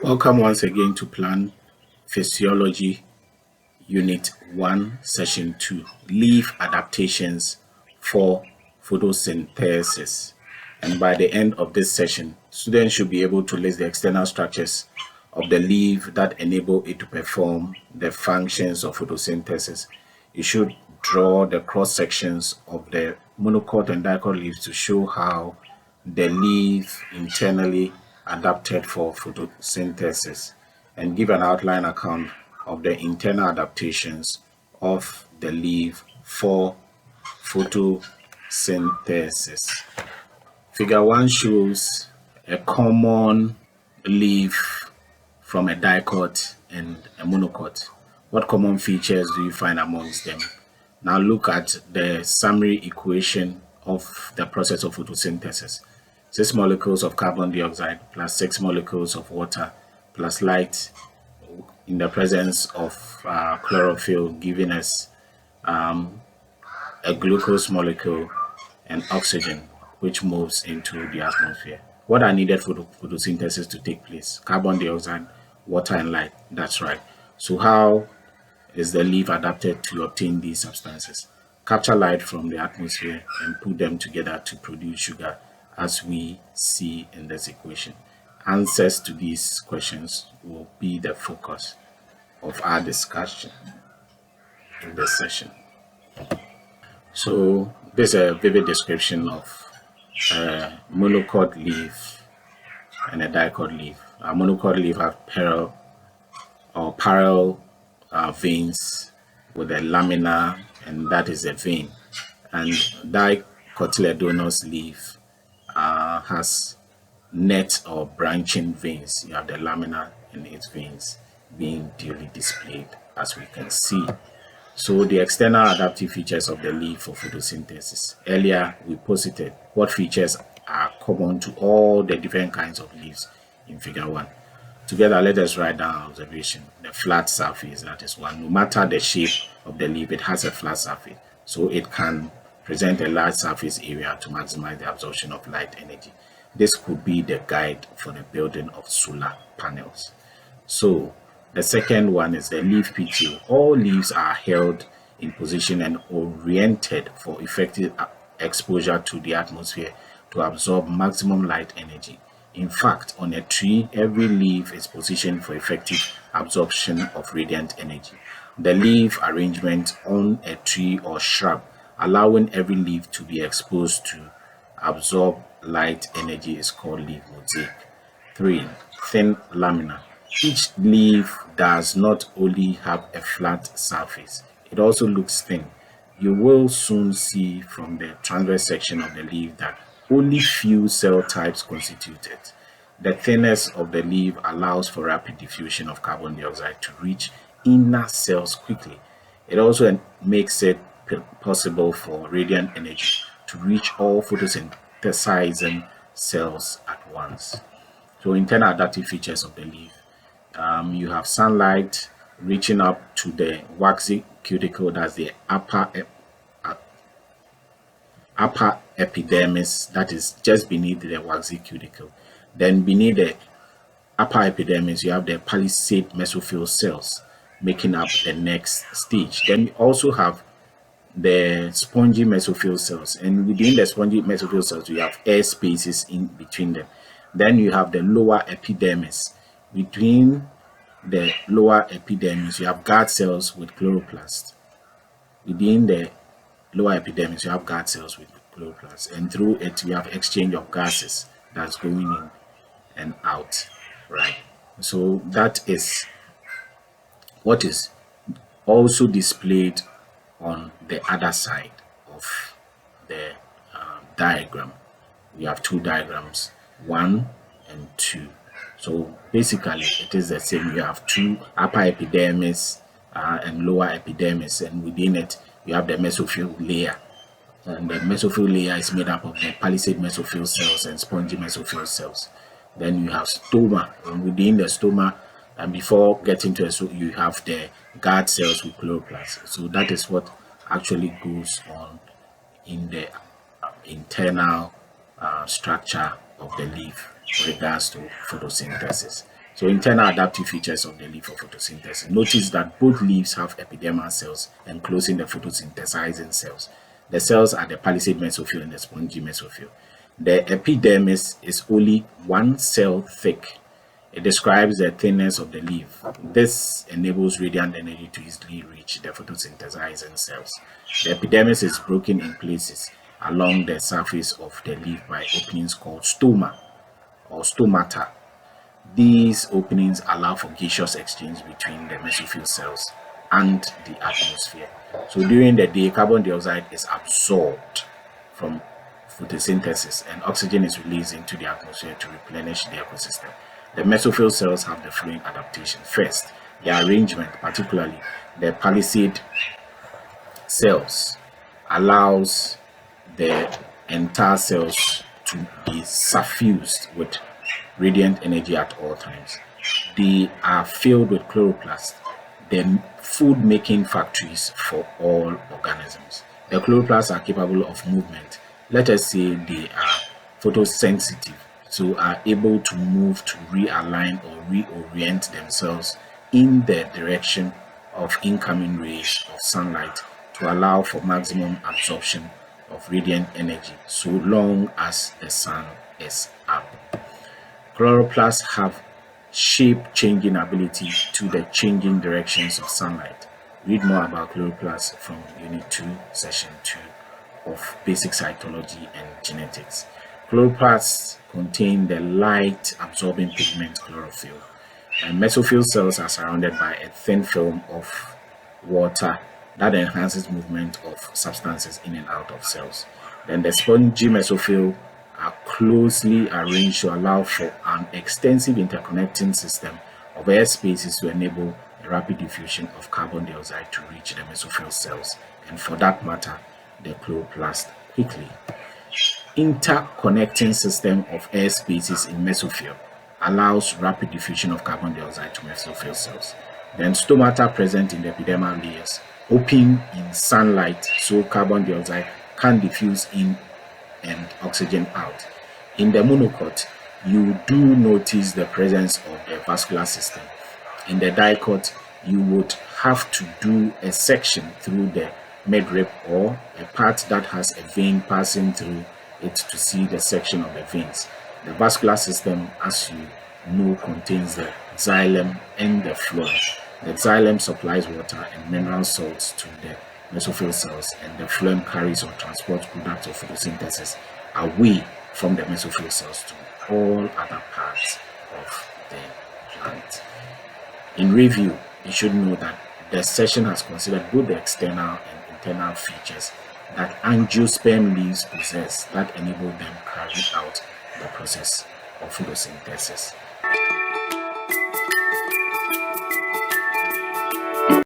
Welcome once again to Plan Physiology Unit 1, Session 2, Leaf Adaptations for Photosynthesis. And by the end of this session, students should be able to list the external structures of the leaf that enable it to perform the functions of photosynthesis. You should draw the cross sections of the monocot and dicot leaves to show how the leaf internally adapted for photosynthesis, and give an outline account of the internal adaptations of the leaf for photosynthesis. Figure 1 shows a common leaf from a dicot and a monocot. What common features do you find amongst them? Now look at the summary equation of the process of photosynthesis. 6 molecules of carbon dioxide plus 6 molecules of water plus light in the presence of chlorophyll, giving us a glucose molecule and oxygen, which moves into the atmosphere. What are needed for photosynthesis to take place? Carbon dioxide, water, and light. That's right. So how is the leaf adapted to obtain these substances? Capture light from the atmosphere and put them together to produce sugar, as we see in this equation. Answers to these questions will be the focus of our discussion in this session. So this is a vivid description of a monocot leaf and a dicot leaf. A monocot leaf have parallel veins with a lamina, and that is a vein. And dicotyledonous leaf has net or branching veins. You have the lamina and its veins being duly displayed, as we can see. So the external adaptive features of the leaf for photosynthesis. Earlier we posited what features are common to all the different kinds of leaves in figure 1. Together, let us write down our observation. The flat surface, that is one. No matter the shape of the leaf, it has a flat surface, so it can present a large surface area to maximize the absorption of light energy. This could be the guide for the building of solar panels. So the second one is the leaf petiole. All leaves are held in position and oriented for effective exposure to the atmosphere to absorb maximum light energy. In fact, on a tree, every leaf is positioned for effective absorption of radiant energy. The leaf arrangement on a tree or shrub, allowing every leaf to be exposed to absorb light energy, is called leaf mosaic. 3. Thin lamina. Each leaf does not only have a flat surface, it also looks thin. You will soon see from the transverse section of the leaf that only few cell types constitute it. The thinness of the leaf allows for rapid diffusion of carbon dioxide to reach inner cells quickly. It also makes it possible for radiant energy to reach all photosynthesizing cells at once. So internal adaptive features of the leaf. You have sunlight reaching up to the waxy cuticle, that's the upper epidermis, that is just beneath the waxy cuticle. Then beneath the upper epidermis, you have the palisade mesophyll cells making up the next stage. Then you also have the spongy mesophyll cells, and within the spongy mesophyll cells, you have air spaces in between them. Then you have the lower epidermis. Between the lower epidermis, you have guard cells with chloroplasts. Within the lower epidermis, you have guard cells with chloroplasts, and through it we have exchange of gases that's going in and out, right? So that is what is also displayed on the other side of the diagram. We have two diagrams, 1 and 2. So basically it is the same. You have two upper epidermis and lower epidermis, and within it you have the mesophyll layer, and the mesophyll layer is made up of the palisade mesophyll cells and spongy mesophyll cells. Then you have stoma, and within the stoma, and before getting to it, you have the guard cells with chloroplasts. So that is what actually goes on in the internal structure of the leaf with regards to photosynthesis. So internal adaptive features of the leaf for photosynthesis. Notice that both leaves have epidermal cells enclosing the photosynthesizing cells. The cells are the palisade mesophyll and the spongy mesophyll. The epidermis is only one cell thick. It describes the thinness of the leaf. This enables radiant energy to easily reach the photosynthesizing cells. The epidermis is broken in places along the surface of the leaf by openings called stoma or stomata. These openings allow for gaseous exchange between the mesophyll cells and the atmosphere. So during the day, carbon dioxide is absorbed from photosynthesis and oxygen is released into the atmosphere to replenish the ecosystem. The mesophyll cells have the following adaptation. First, their arrangement, particularly the palisade cells, allows the entire cells to be suffused with radiant energy at all times. They are filled with chloroplast, the food making factories for all organisms. The chloroplasts are capable of movement. Let us say they are photosensitive, so are able to move to realign or reorient themselves in the direction of incoming rays of sunlight to allow for maximum absorption of radiant energy so long as the sun is up. Chloroplasts have shape-changing ability to the changing directions of sunlight. Read more about chloroplasts from Unit 2, Session 2 of Basic Cytology and Genetics. Chloroplasts contain the light-absorbing pigment chlorophyll. And mesophyll cells are surrounded by a thin film of water that enhances movement of substances in and out of cells. Then the spongy mesophyll are closely arranged to allow for an extensive interconnecting system of air spaces to enable the rapid diffusion of carbon dioxide to reach the mesophyll cells, and for that matter, the chloroplast quickly. Interconnecting system of air spaces in mesophyll allows rapid diffusion of carbon dioxide to mesophyll cells. Then stomata present in the epidermal layers open in sunlight so carbon dioxide can diffuse in and oxygen out. In the monocot, you do notice the presence of the vascular system. In the dicot, you would have to do a section through the midrib or a part that has a vein passing through it to see the section of the veins. The vascular system, as you know, contains the xylem and the phloem. The xylem supplies water and mineral salts to the mesophyll cells, and the phloem carries or transports products of photosynthesis away from the mesophyll cells to all other parts of the plant. In review, you should know that the session has considered both the external and internal features that angiosperm leaves possess that enable them carry out the process of photosynthesis.